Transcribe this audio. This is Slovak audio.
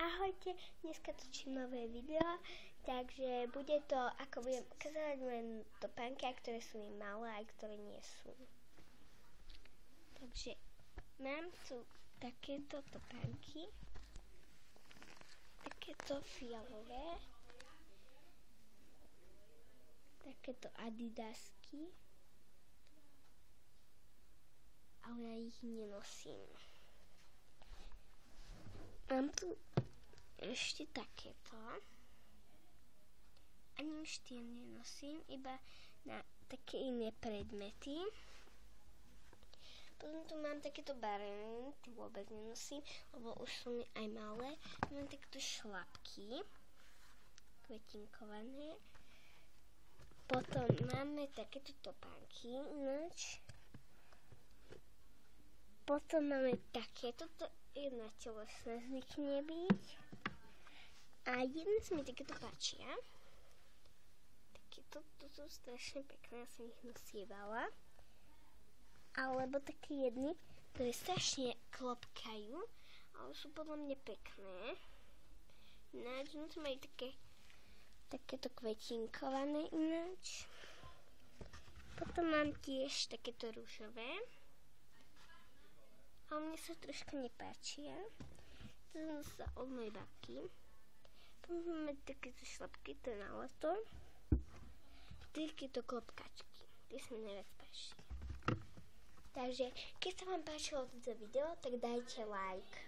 Ahojte, dneska točím nové video, takže bude to, ako budem ukazovať len topánky, ktoré sú mi malé a ktoré nie sú. Takže mám tu takéto topánky, takéto fialové, takéto adidasky, ale ja ich nenosím. Mám tu ešte takéto. Ani už tie nenosím, iba na také iné predmety. Potom tu mám takéto barény, tie vôbec nenosím, lebo už sú mi aj malé. Mám takéto šlapky, kvetinkované. Potom máme takéto topánky, ináč. Potom máme takéto, jedna telesná zvykne byť. A jedna sa mi takéto páčia. Takéto, to sú strašne pekné, ja som ich nosievala. Alebo také jedny, ktoré strašne klopkajú, ale sú podľa mňa pekné. Ináč, no to majú takéto kvetinkované ináč. Potom mám tiež takéto rúžové. A mne sa trošku nepáčia. To som sa od mojej babky. Potom máme takéto šlapky, to je na leto. Takéto klopkačky. Tie sa mi najviac páčia. Takže, keď sa vám páčilo toto video, tak dajte like.